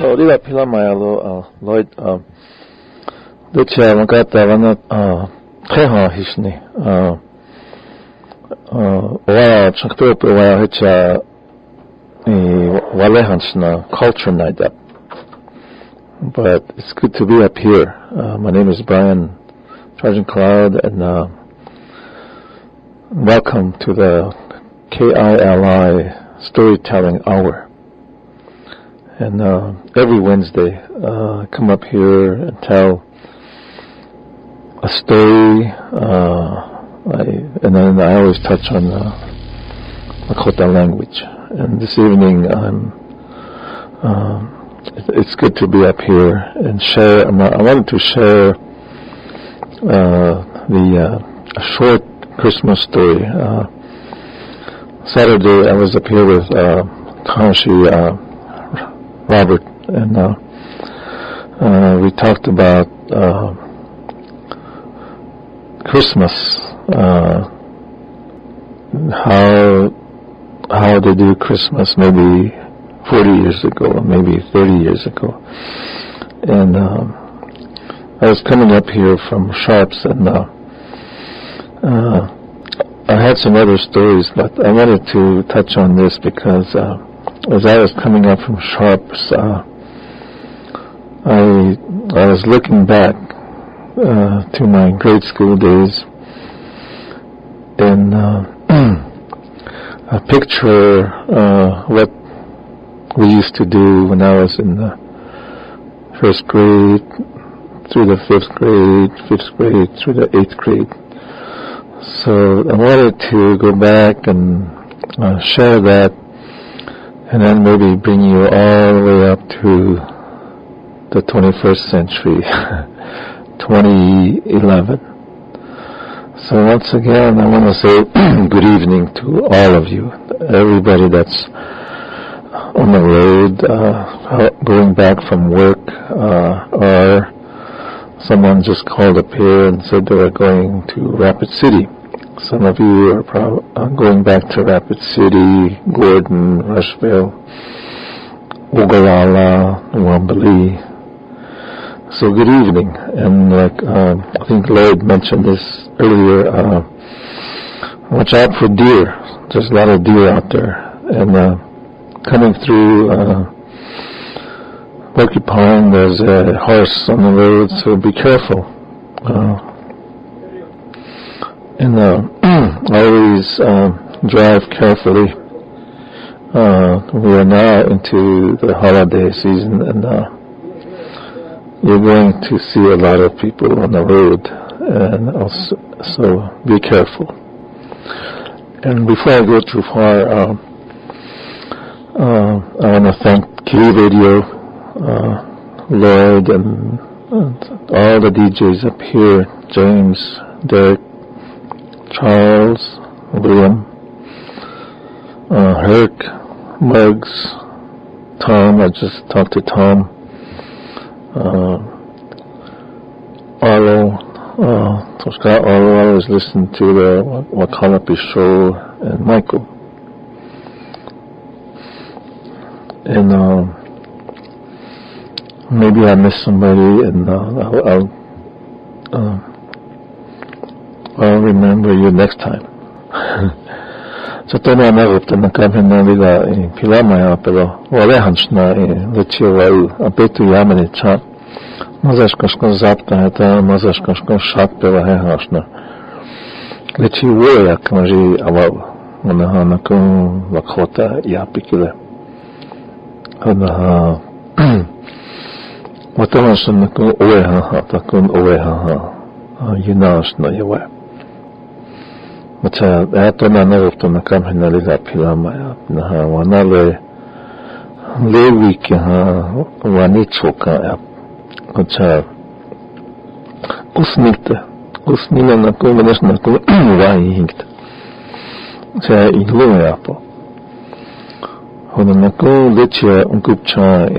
우리가 필라마야로 Lloyd 도치아 막았다 완나 태하 히스니 와 착도pe 와 해차 이 wallehansna culture night up. But it's good to be up here. My name is Brian Trojan Cloud, and welcome to the KILI Storytelling Hour. And every Wednesday, I come up here and tell a story, and then I always touch on Lakota language. And this evening, it's good to be up here and share. I wanted to share a short Christmas story. Saturday, I was up here with Kanshi Robert, and we talked about Christmas, how they do Christmas maybe 40 years ago, maybe 30 years ago. And I was coming up here from Sharps, and I had some other stories, but I wanted to touch on this because as I was coming up from Sharps, I was looking back to my grade school days, and I picture what we used to do when I was in the first grade through the fifth grade through the eighth grade. So I wanted to go back and share that, and then maybe bring you all the way up to the 21st century, 2011. So once again, I want to say good evening to all of you, everybody that's on the road, going back from work, or someone just called up here and said they were going to Rapid City. Some of you are going back to Rapid City, Gordon, Rushville, Ogallala, Wambali. So good evening. And like I think Lloyd mentioned this earlier, watch out for deer. There's a lot of deer out there. And coming through Porcupine, there's a horse on the road, so be careful. And always drive carefully. We are now into the holiday season, and you're going to see a lot of people on the road, and also, so be careful. And before I go too far, I want to thank KILI Radio, Lloyd, and all the DJs up here, James, Derek, Charles, William, Herc, Muggs, Tom. I just talked to Tom, Arlo, Scott Arlo. I always listen to the Wakalapi show, and Michael. And maybe I missed somebody, and I'll remember you next time. So tono anagopta na kami na liga pilamaya pero wallehansna lechio apetu yamani chat mazashkashko zapta eta mazashkashko shat pela hehashna lechi woya kamaji awaw na kun Lakota yapikile ana watamasna kun oeha takun oeha yunashna yawa. Macha ato na narupto na kamhina liga pilamaya na wanale lewiki wanichoka ya macha usnina na kumenes na ku wai hinkt cha ilu ya po hono na ku leche unkupcha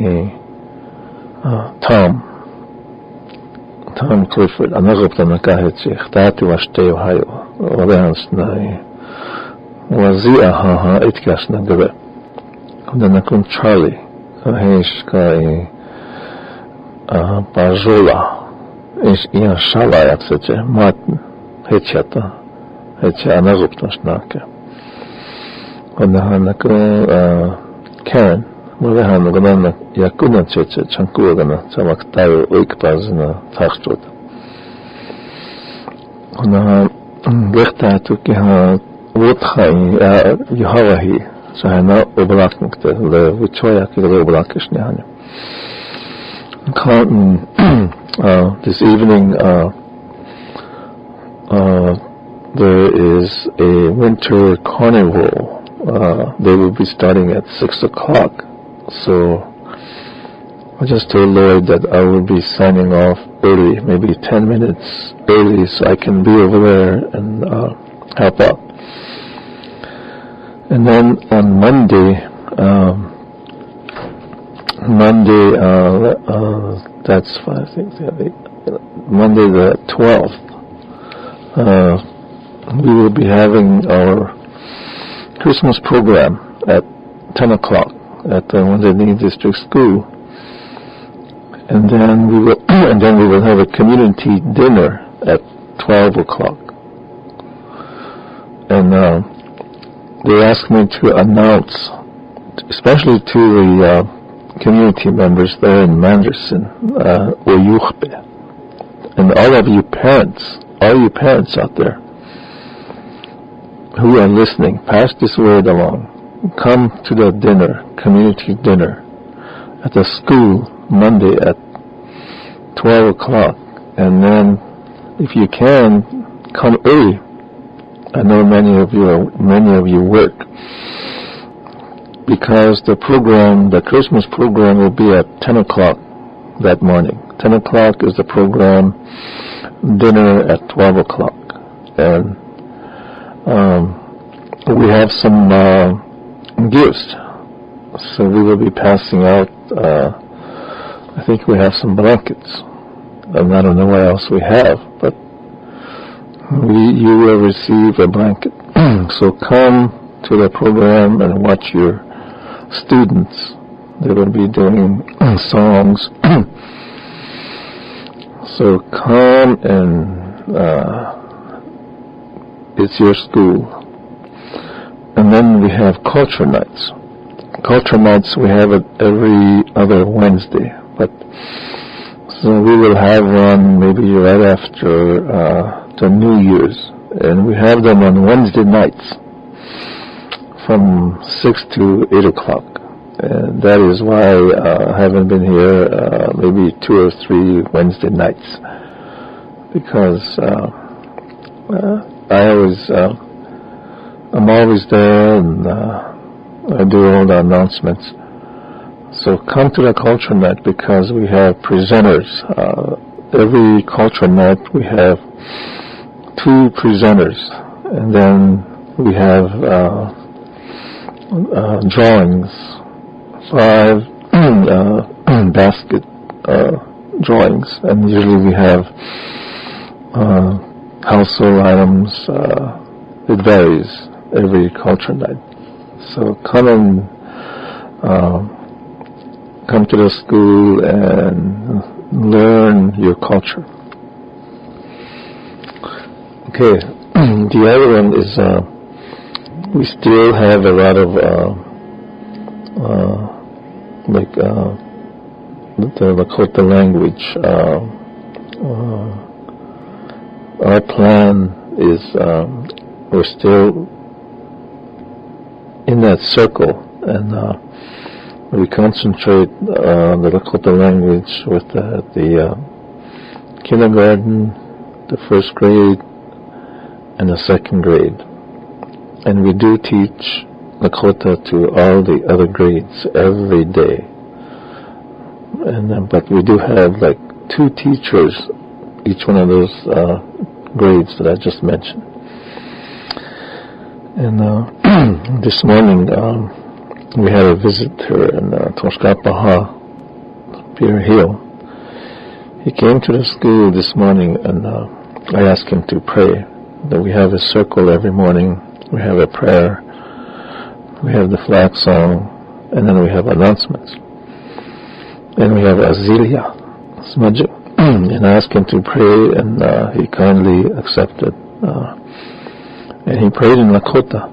Tom Clifford, anagopta na kahit si Htati Washtei Ohio, Orleans na wazia itkas na gabi. Kunda na kun Charlie, hesh ka Pajola, Inshallah, jak chcecie, mat, hecie, a nazupność nakę. Ona Karen, mówię gana jakuna cece, czankuła gana, camak tayo oikpaz na tachczut. Ona lechta tuki wódchaj, Jehovahi, so na oblaknik, le wyczoja, kiedy oblakиш nianie. This evening, there is a winter carnival. They will be starting at 6 o'clock. So I just told Lloyd that I will be signing off early, maybe 10 minutes early, so I can be over there and help out. And then on Monday, that's 5, 6, 7, 8, Monday the 12th, we will be having our Christmas program at 10 o'clock at the Wonderland District School. And then we will have a community dinner at 12 o'clock. And they asked me to announce, especially to the community members there in Manderson, Oyukhbe, and all you parents out there who are listening, pass this word along. Come to the dinner, community dinner, at the school Monday at 12 o'clock, and then if you can, come early. I know many of you work, because the Christmas program will be at 10 o'clock that morning. 10 o'clock is the program, dinner at 12 o'clock. And we have some gifts, so we will be passing out, I think we have some blankets, and I don't know what else we have, but you will receive a blanket. So come to the program and watch your students. They will be doing songs. So come and it's your school. And then we have culture nights. Culture nights we have it every other Wednesday, but so we will have one maybe right after the New Year's, and we have them on Wednesday nights from 6 to 8 o'clock. And that is why I haven't been here maybe 2 or 3 Wednesday nights, because I'm always there, and I do all the announcements. So come to the culture night, because we have presenters. Every culture night we have 2 presenters, and then we have drawings, 5 basket drawings, and usually we have household items. It varies every culture night. So come and come to the school and learn your culture. Okay, the other one is we still have a lot of the Lakota language. Our plan is we're still in that circle, and we concentrate the Lakota language with the kindergarten, the 1st grade, and the 2nd grade. And we do teach Lakota to all the other grades every day. And but we do have like 2 teachers each one of those grades that I just mentioned. And this morning we had a visitor in Toshkapaha, Peter Hill. He came to the school this morning, and I asked him to pray. That we have a circle every morning. We have a prayer. We have the flag song, and then we have announcements. And we have Azilia. smudging and asked him to pray, and he kindly accepted. And he prayed in Lakota,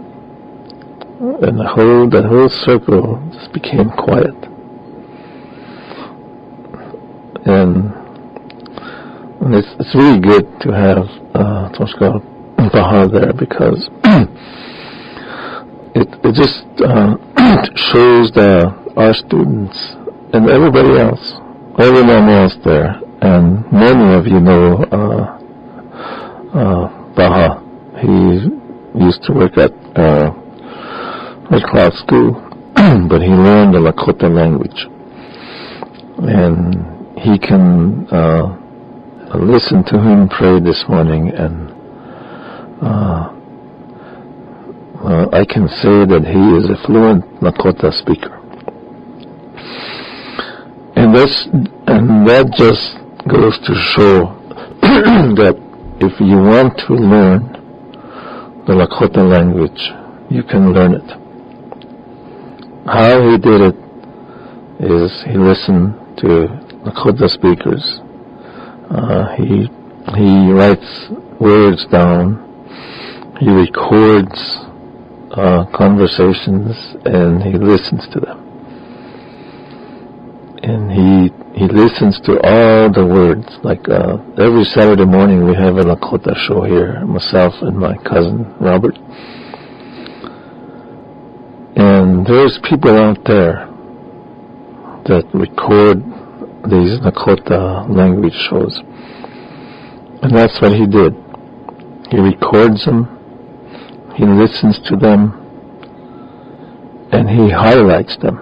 and that whole circle just became quiet. And it's really good to have Toshka Baha there, because it just shows our students and everybody else, everyone else there, and many of you know Baha. He used to work at Red Cloud School, but he learned the Lakota language, and he can listen to him pray this morning, and I can say that he is a fluent Lakota speaker. And that just goes to show that if you want to learn the Lakota language, you can learn it. How he did it is he listened to Lakota speakers. He writes words down. He records conversations, and he listens to them. And he listens to all the words. Like every Saturday morning we have a Lakota show here, myself and my cousin Robert. And there's people out there that record these Lakota language shows. And that's what he did. He records them, he listens to them, and he highlights them.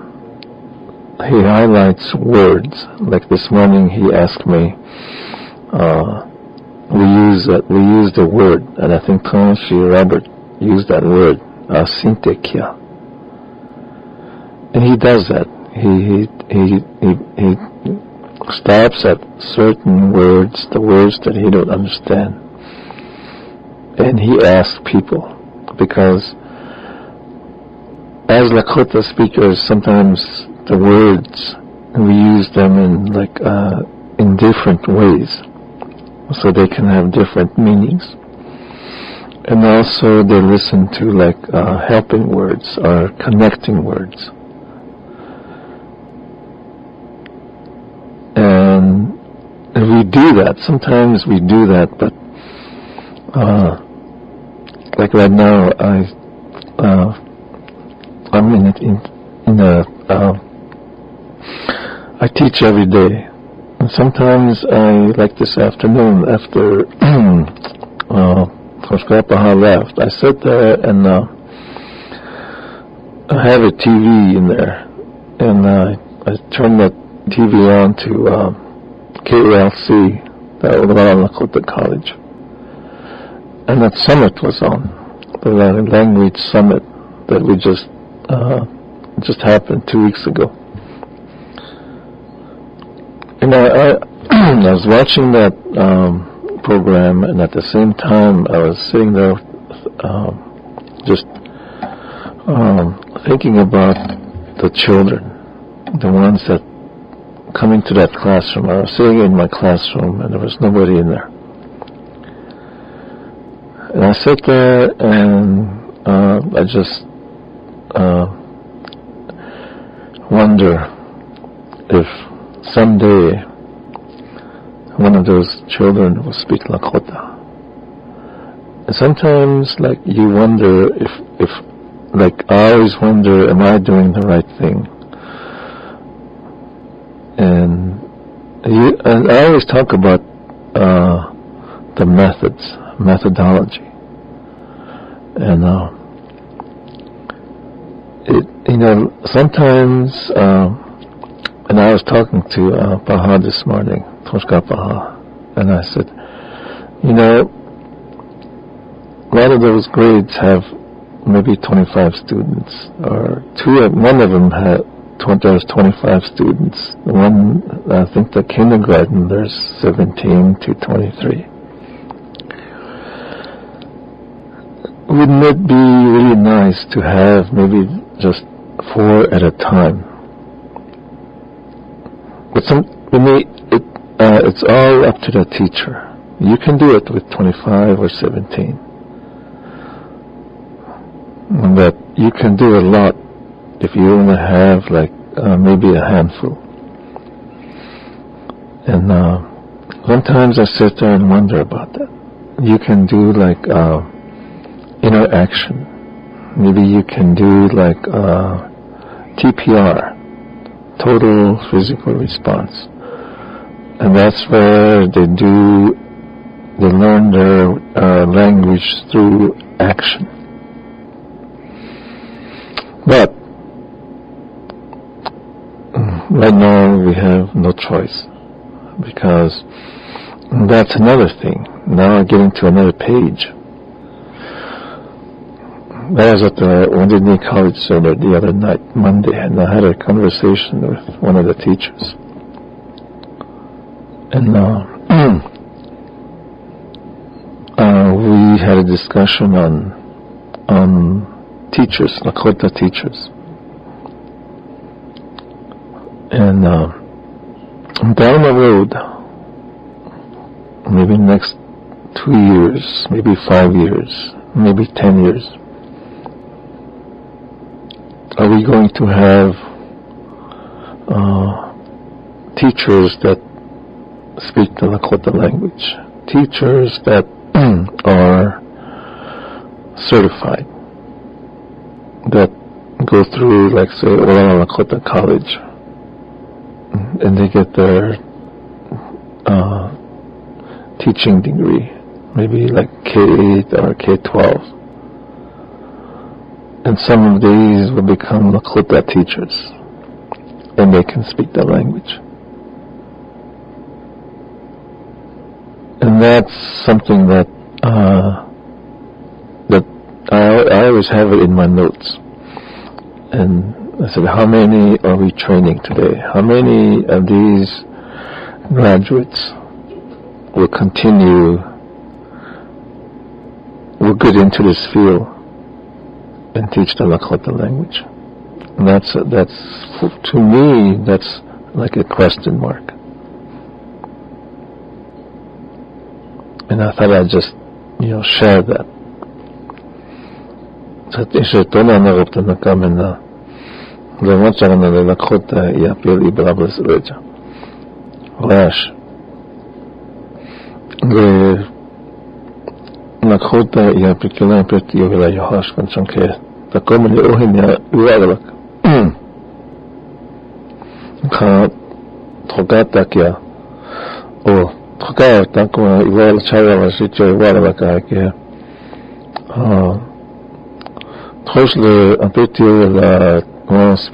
He highlights words. Like this morning he asked me, we use the word, and I think Toshi Robert used that word, sintekia. And he does that. He stops at certain words, the words that he don't understand, and he asks people, because as Lakota speakers, sometimes the words we use them in different ways, so they can have different meanings. And also they listen to helping words or connecting words. And we do that. Sometimes we do that, but like right now, I'm I teach every day. And sometimes like this afternoon, after Toshka left, I sat there and I have a TV in there, and I turned that TV on to KILI, the Lakota College, and that summit was on, the language summit that we just happened 2 weeks ago. And I was watching that program, and at the same time I was sitting there just thinking about the children, the ones that come into that classroom. I was sitting in my classroom, and there was nobody in there. And I sat there, and I just wonder if someday one of those children will speak Lakota. And sometimes, you wonder if I always wonder, am I doing the right thing? And I always talk about the methodology. And sometimes, and I was talking to Baha this morning, Toshka Baha, and I said, a lot of those grades have maybe 25 students, or one of them there's 25 students. The one, I think the kindergarten, there's 17 to 23. Wouldn't it be really nice to have maybe just 4 at a time? But it's all up to the teacher. You can do it with 25 or 17. But you can do a lot if you only have like maybe a handful. And sometimes I sit there and wonder about that. You can do like interaction. Maybe you can do like TPR, total physical response. And that's where they learn their language through action. But right now we have no choice, because that's another thing. Now getting to another page. I was at the Wounded Knee College Center the other night, Monday, and I had a conversation with one of the teachers. And we had a discussion on teachers, Lakota teachers. And down the road, maybe next 2 years, maybe 5 years, maybe 10 years, are we going to have teachers that speak the Lakota language? Teachers that are certified, that go through, like, say, Olala Lakota College, and they get their teaching degree, maybe like K8 or K12. And some of these will become Lakota teachers, and they can speak the language. And that's something that I always have it in my notes. And I said, how many are we training today? How many of these graduates will get into this field and teach the Lakota language? And that's to me, that's like a question mark. And I thought I'd just, share that. Lakota y apeli blablas reja. Lash. Lakota y apikila peti yovila yohash kanchonke. Takomani ohinya uagalak. Ka togata kya. O togata ko iwal chaya shicho uagalak ke. Tosle apeti la once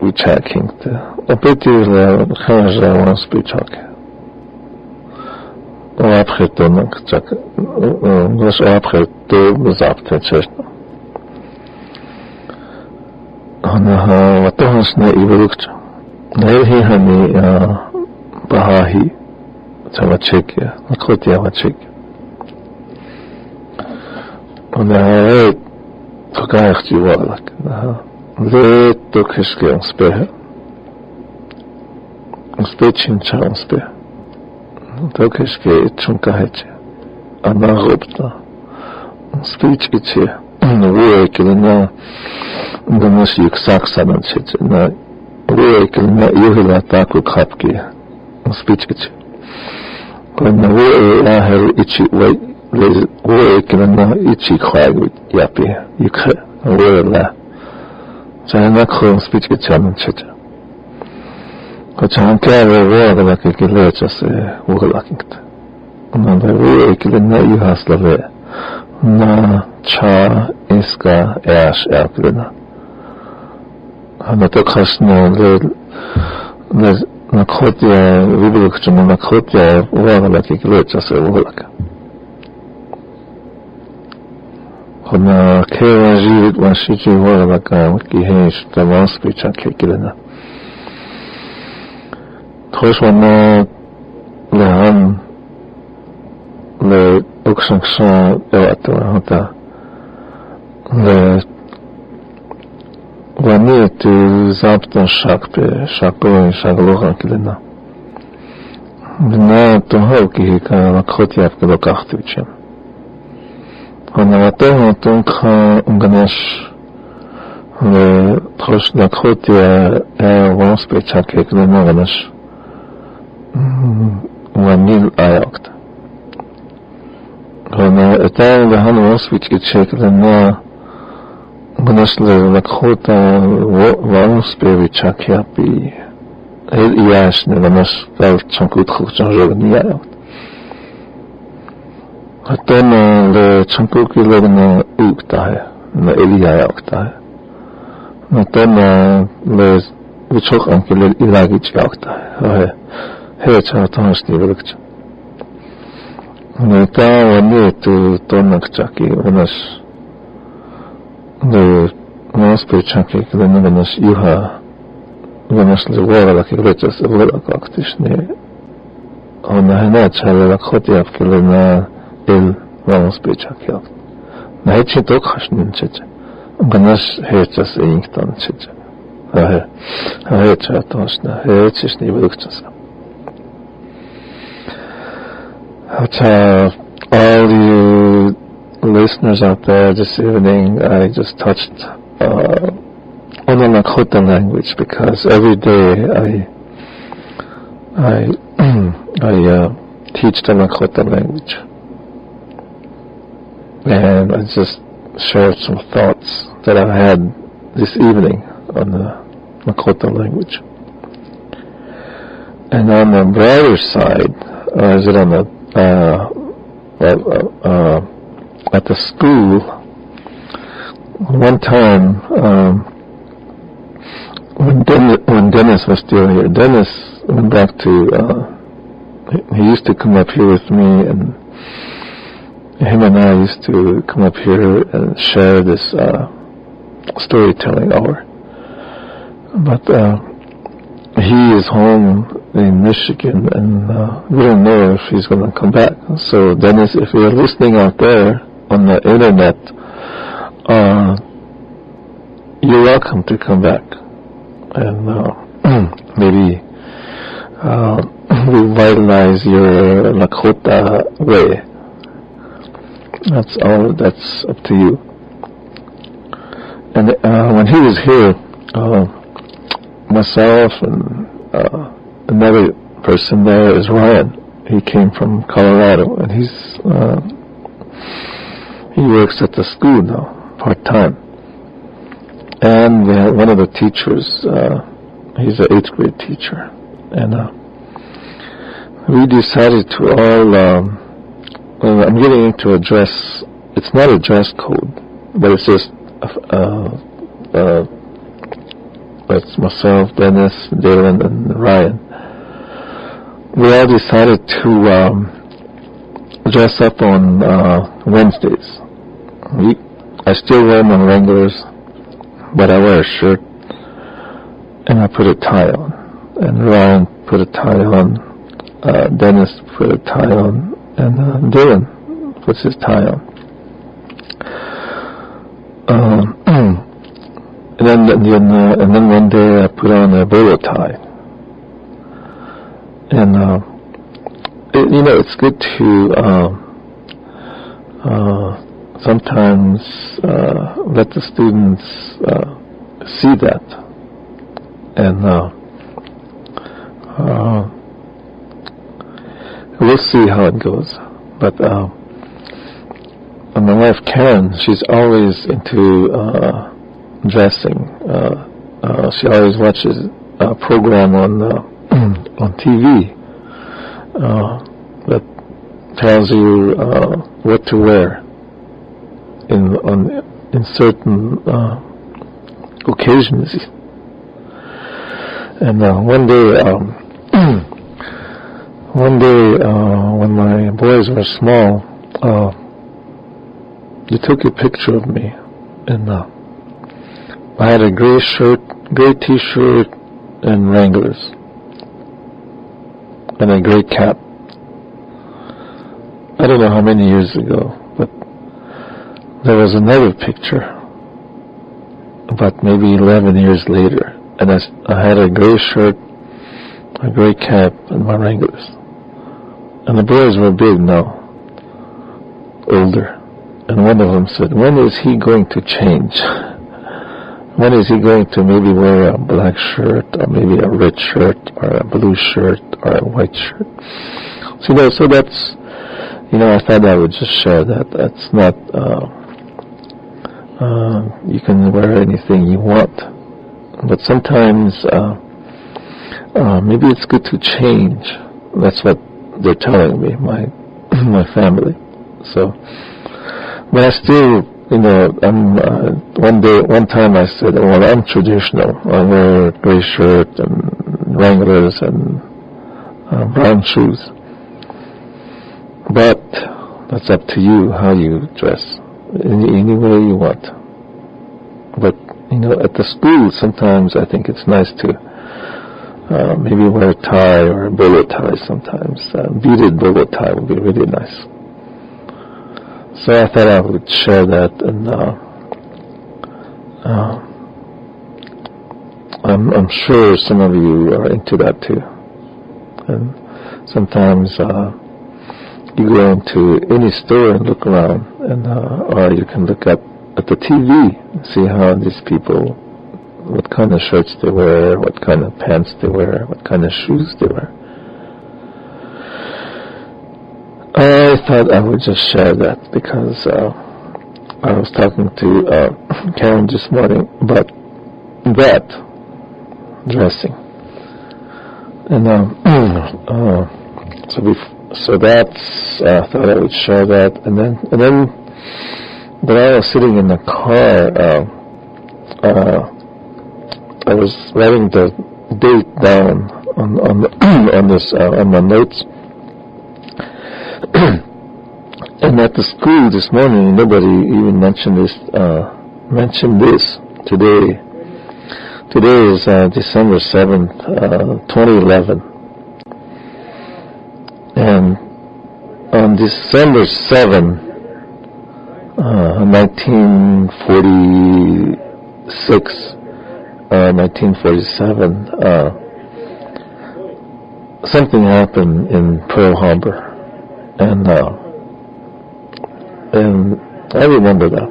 we checking the apeti la khanja once we check. O après donc check. Glas après to bezapte check. Ana watohasne ibrukch. Nehi hani bahahi tawachekya. Lakota wachekya. Ona Togachi walak. Le tokeske on spehe. On spechin cha on spehe. Tokeske chunkaheche. Anarupta. On spech iche. Uwe kilina. Gamas yuk saksanan cheche. Na uwe kilina yuhila taku kapki. On spech iche. When uwe ahel ichi wait. Uwe kilina ichi khwagu yapi yukhe uwe la chana khon speech ke chaman checha ko chan ka uwe la ke le chase uwe la kinta na uwe kilina yu haslave na cha iska ash aplena ana to khasno le na khotia vibuk chuma na khotia uwe la ke le chase uwe la Hona kewa jivit wa shichi wara laka wiki heish tavan spicha kekilena. Tosh wana lehan le uksanksa ewato hota le wani tu zaptan shakpe shakpo shaglohan kilena. בנה תוהו כי לקחותי אף כלא קחתי את שם. הנרתו נתון לך ונגנש ותחוש לקחותי ורמוס ביצ'קי כלומר גנש ומיל אייקט. ואתה והנו רוסביץ' גדשק לנה גנש לקחותה ורמוס ביצ'קי אפי יש נלמש ועל צ'נקות חוצ'ן ז'וגני אייקט. התונה לצ'נקות כלגנה אוקטאי נאלי אייקטאי. התונה לצ'וך אנקל אילגיץ' אייקטאי. 해외차 통화시니 그렇죠. 내가 원래 또 돈을 찾기 원하시 네 모습을 찾기 그러는 거는 유하 원하시는 거라 그렇죠. 그걸 같으시네. 하나 잘라 코디 앞길나 일 모습을 찾기. 나이치 또 가시는 체제. 그거는 해외차서 인기던 체제. 해외차 통화시나 해외치시니 그렇죠. All you listeners out there this evening, I just touched on the Lakota language because every day I teach the Lakota language, and I just shared some thoughts that I've had this evening on the Lakota language. And on the brighter side, is it on the at the school, one time, when Dennis was still here, Dennis went back to, he used to come up here with me, and him and I used to come up here and share this, storytelling hour. But, he is home in Michigan, and we don't know if he's going to come back. So Dennis, if you're listening out there on the internet, you're welcome to come back and maybe revitalize your Lakota way. That's up to you. And when he was here, myself and another person there is Ryan. He came from Colorado, and he works at the school now, part-time. And we had one of the teachers, he's an 8th grade teacher, and we decided to all, I'm getting into a dress, it's not a dress code, but it's just it's myself, Dennis, Dylan, and Ryan. We all decided to dress up on Wednesdays. I still wear my Wranglers, but I wear a shirt, and I put a tie on. And Ryan put a tie on, Dennis put a tie on, and Dylan puts his tie on. And then one day I put on a bolo tie. And, it's good to, sometimes, let the students, see that. And, we'll see how it goes. But, my wife Karen, she's always into, dressing. She always watches a program on TV that tells you what to wear in certain occasions. And one day when my boys were small, they took a picture of me, and I had a gray shirt, gray t-shirt, and Wranglers, and a gray cap. I don't know how many years ago, but there was another picture about maybe 11 years later, and I had a gray shirt, a gray cap, and my Wranglers. And the boys were big now, older. And one of them said, when is he going to change? When is he going to maybe wear a black shirt, or maybe a red shirt, or a blue shirt, or a white shirt? So that's, I thought I would just share that. That's not, you can wear anything you want. But sometimes, maybe it's good to change. That's what they're telling me, my family. So, but I still, one time I said, well, I'm traditional. I wear gray shirt and Wranglers and brown shoes. But that's up to you how you dress, any way you want. But, at the school, sometimes I think it's nice to maybe wear a tie or a bolo tie sometimes. Beaded bolo tie would be really nice. So I thought I would share that, and I'm sure some of you are into that too. And sometimes you go into any store and look around, and or you can look at the TV and see how these people, what kind of shirts they wear, what kind of pants they wear, what kind of shoes they wear. I thought I would just share that because I was talking to Karen this morning about that dressing, and so that's I thought I would share that, and then when I was sitting in the car, I was writing the date down on my notes. And at the school this morning, nobody even mentioned this today. Today is December 7th, 2011. And on December 7th, 1946, 1947, something happened in Pearl Harbor. And I remember that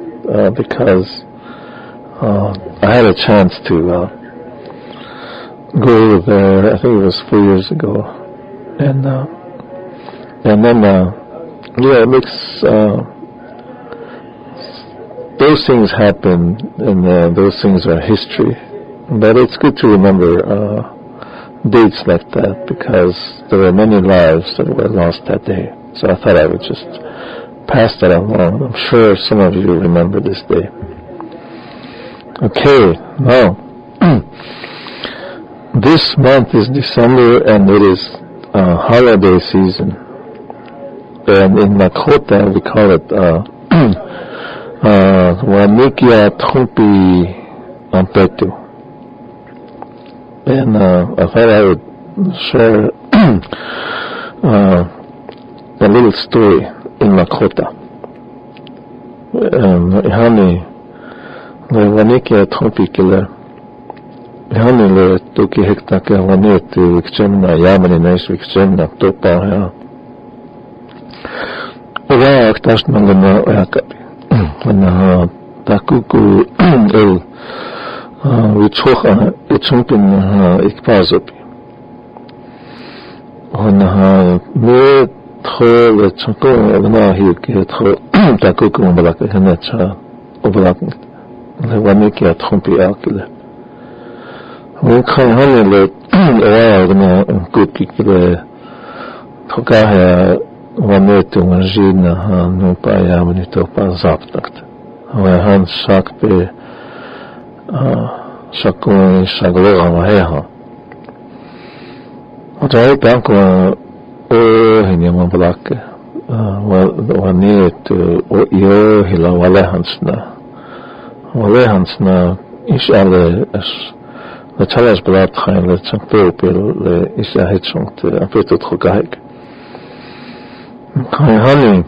because I had a chance to go over there. I think it was 4 years ago, and then it makes those things happen, and those things are history. But it's good to remember dates like that because there were many lives that were lost that day. So I thought I would just pass that along. I'm sure some of you remember this day. Okay, now, this month is December and it is holiday season. And in Lakota we call it Wanikia Tompi Ampetu. And I thought I would share a little story in Lakota. Ihani le Wanikia Tompi Killer. Ihani le Toki Hektaka Wanetu Ikchemna Yamani Nice Ikchemna Topa. Owa Aktashna Lena Oyakabi. When Takuku El Wichocha Ichumpin Ikpazopi. When me Tro Chunko Lena Hiki Tro Takuku Malaka Henecha Oblak Le Wanikia Tompi Alkile. When Kahani le Owa Lena Kuki Le Tokaha Wanetu Majina Nupa Yamanito Pazaptakt. Wahan Shakpe Shakun Shagloa Waheha. Otai Banko Hinyama Blake Wanetu Yo Hila Walehansna Ishale the Chalas Blatchain le Champopil le Isha Hitchung to Apetut Hogahik. Honey,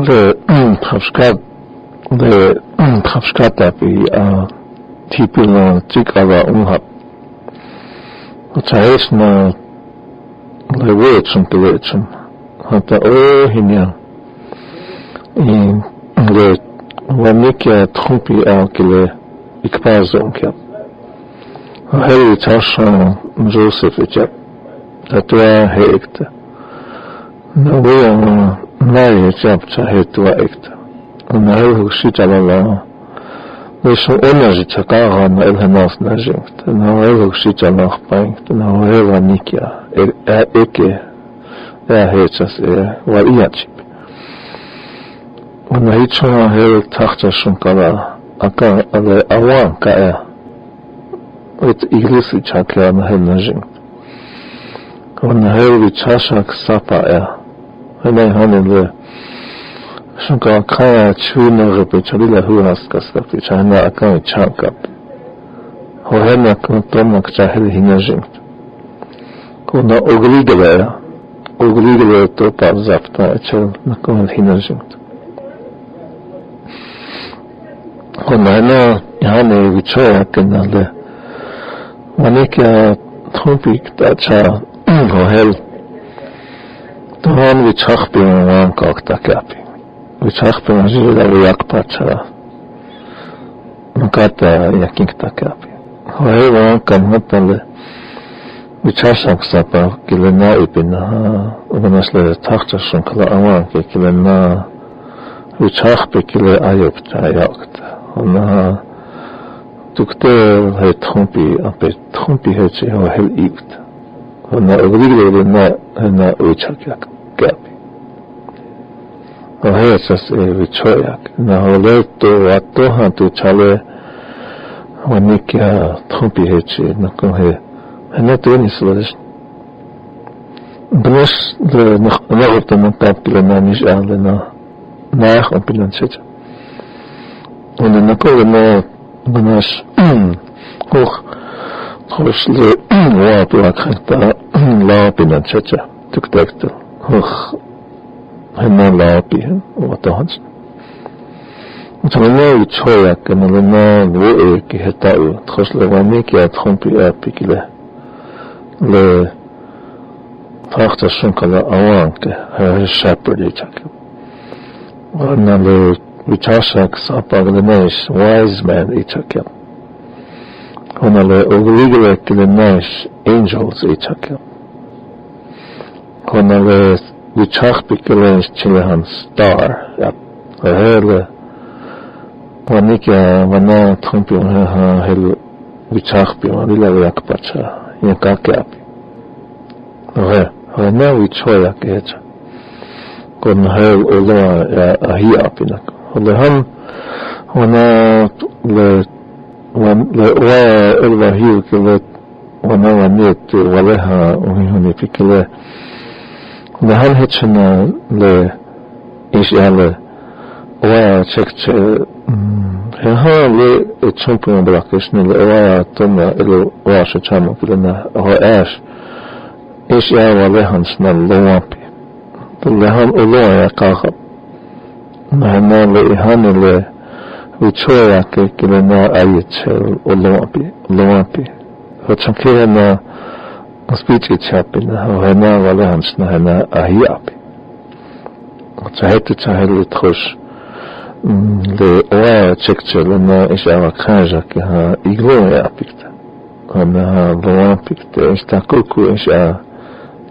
the Tafskatapi Tipila Tikava Umhap. Chaesna le 외충 하다 오히냐 이 원니께 통비 아길래 익바존께 헬 차상 조세프께 다트와 헤익트 나고야 나의 잡자 헤트와 액트 나의 혹시 잡아라 그래서 오늘 제가 나 일하나스 나중에 나의 혹시 잡아 파잉트 나의 원니께 에게 야 헤차스 와이야치 오늘 이처럼 헬 탁자순가라 아까 알레 아완가야 그 이글스 차케나 했나징 오늘 헬이 차샥 사파야 하나 하는데 순가 카야 추는 거 처리를 후하스카스카 차나 아까 차갑 호헤나 그것도 자 헬 히나징 그나 오그리게 또 빠잡다 저 나건 히나징 그나나 야네 위쳐야 끝난데 만약에 통빅 다차 호헬 또한 위착병 각다카피 위착병 지르다 약파차 막다 약킹다카피 호헬 감hatale 위차삭 사파 길나 이피나 오나슬레 탁차sun kala awanke kilna 위착be kil에 아엽자 약다 나 tukte he 통비 해지 헬 이트 나 어디를 나 의착약 갑이 해서스 위쳐약 나 올레도 왔도 한도 잘에 원니께 통비 해지 나그 하나 또 있어서 그래서 나가부터 갑길나 미샤르나 나한 빌런체자 오늘 나거는 그나스 혹 와도 아카타 라피나 차차 툭탁도 혹 하나 라피 왔다 한스 저는 위쳐야 그러면 뭐 이렇게 했다고 터슬라니까 통비 앞이길래 le prachtig sunkala awanke shepherd chak wana le vichasak sapaglenes wise man ichak wana le ogligre kilenes angels ichak wana le vichak pikilenes chilehan star hele wanika wana thumpi ha hele vichak pi wana le yakpacha yakakapi na wichoya kecha kon hel ola ahiapina olehan wana le wa elva hiu kele wana wanet waleha ohihuni pikele lehan hechna le ishale wa chekche ha le chompo brakeshne le wa tona elo wa shachamo kilena ho ash ish ya walehan sna lowapi lehan oloya kakap mahana le ihane le wichoya ke kilena ayechel olowapi hochanke na speech chapina hana walehan sna hana ahiapi chahele trosh le oa chekchel na isha kaja ke ha igloya apikta hana lowapi sta kuku isha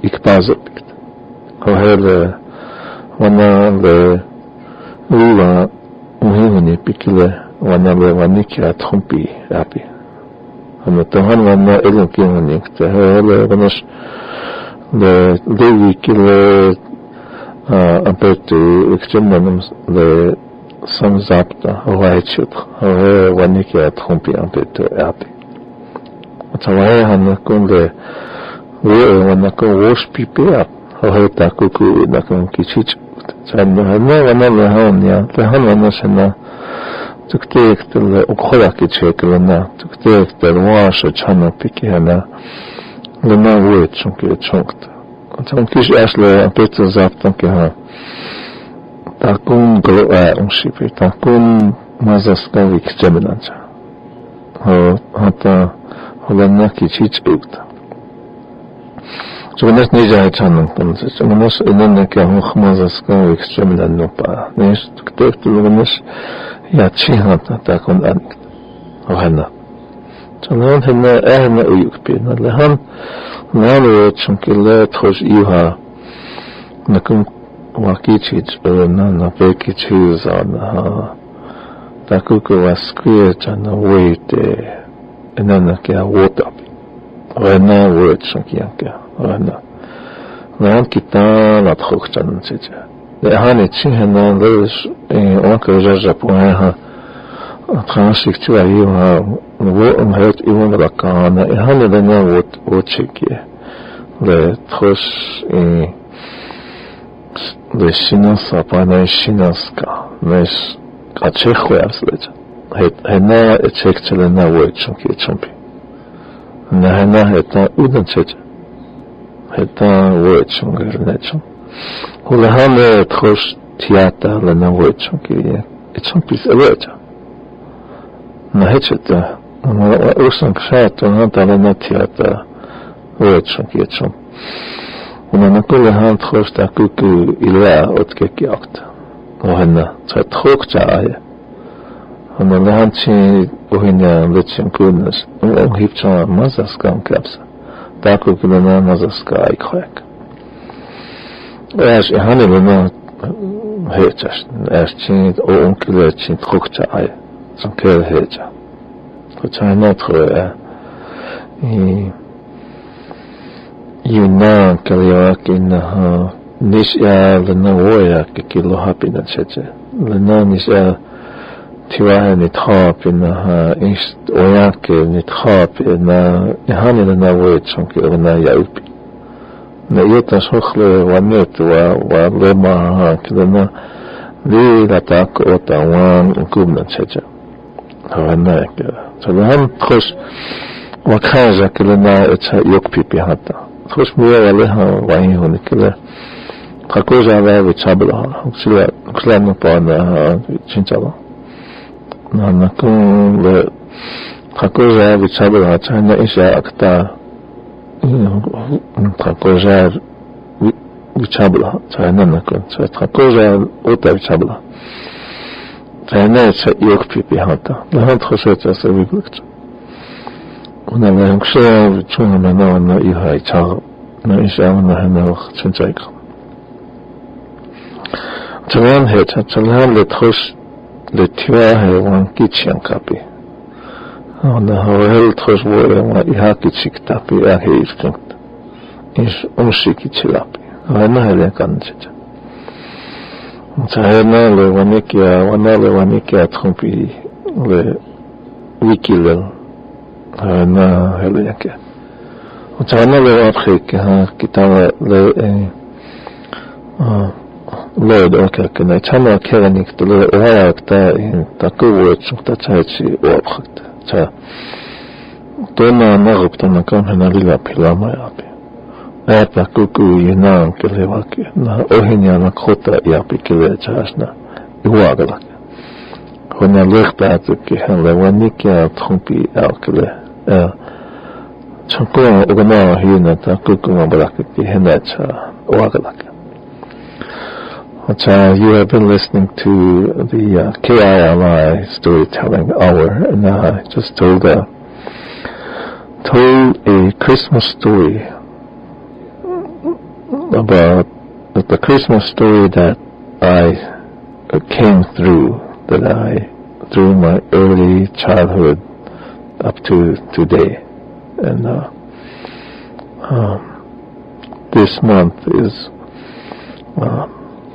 ikpazopikta hohele wana le lula uhihuni pikile wana le wanikia trompi api hana tohan wana elokihuni kta hohele wanas le lewi kile apetu ikchimmanum le samzapta hohaichut hohe wanikia trompi apetu api atawahe hana kun le wana ko wash pipe ho ta kuku na kon kichich chan na wana le hanya le hanya sana tukte ektel okhola kichekela na tukte ektel wash chana pikena le na wet chunke chunkt chan kish asle apetza zaptan ke ha ta kun gro shipe ta kun mazaska vikchemenancha ho hata holana kichich ukta Jonas nija chanan kun jonas inanna ke hon khmazas kan extremely no pa. Nis tek tu jonas ya chihan ta kun an. Ohana. Jonas hena ehna uyuk pe na lehan nalo chunkile thos iha nakun wakichich na pekichus on takuku waskue chana wete inanna ke water. Ohana word chunkianka. Ohana. Nan kita la trokchan cheja. Le hane chihena lesh onka jaja poha transhik tu ayuha wo het iwan la kana hane le na wo cheki le tros le shinasa pana shinaska mes kachekho asleja hena chekchele na wo chunki chumpi na hena heta udan cheja heta wo chungi lechum hula hane tros tiata le na wo chunki chumpi seveja na hecheta usan kshato na tala na tiata wo chunki chum una kule han tros ta kuku ila otkeki akta ohana tsa trokcha ay ona han chi ohina lechim kunas hipcha mazaskam kapsa ta kuku na mazaska ay khak es hanele na hechas es chi onkile chi trokcha ay sankel hecha tsa notre Yuna kaliwaki na nisya lana woya kikilo happy na cheche lana nisya tiwahe ni thapi na inst oyake ni thapi na ihani lana woya chunki lana yaupi na yota shokhle wanet wa lema kilana li latak ota wan ukub na cheche hawana yake so lahan khosh wakaja kilana echa yokpi pihata Tros muya leha wahi honi kile kakoja wa vichabla ksila no pa na chinchala na nakun le kakoja vichabla chana isha akta kakoja vichabla chana nakun kakoja ota vichabla chana cha yok pipi hata lehan tkhosha sa vibukcha una la ksha chuna na iha cha na isha na hana chinchaik chawan he chalan le thos le tia he wan kichian kapi ona hel thos wore ma iha kichik tapi a he iskant is umshiki chilapi ana hele kan chicha chana le wanikia trompi le wikilel na hele yake chana le apkhik ha kitala le lord okay kana chana kerenik to le oya ta takuwo chukta chachi opkhit cha tona nagupta na kan hana lila pilama yapi apa kuku yina kelewake na ohinya na Lakota yapi kele chasna iwagala hona lekta ke hala wanikia trompi alkele Chanko ogana hina ta kukuma balakati henacha wagalaka. You have been listening to the KILI storytelling hour, and I just told a Christmas story about the Christmas story that I came through, through my early childhood up to today. And this month is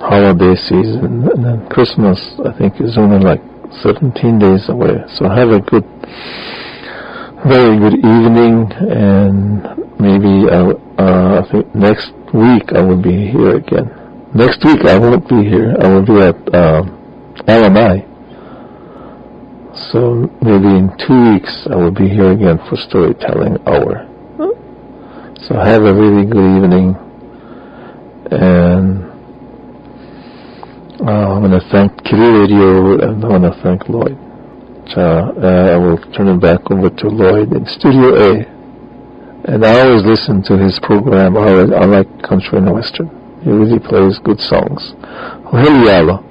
holiday season, and then Christmas I think is only like 17 days away. So have a very good evening, and maybe I think next week I will be here again. Next week I won't be here. I will be at LMI. So maybe in 2 weeks I will be here again for storytelling hour. So have a really good evening, and I want to thank KILI Radio, and I want to thank Lloyd. I will turn it back over to Lloyd in Studio A. And I always listen to his program. I like country and western. He really plays good songs. Heliala.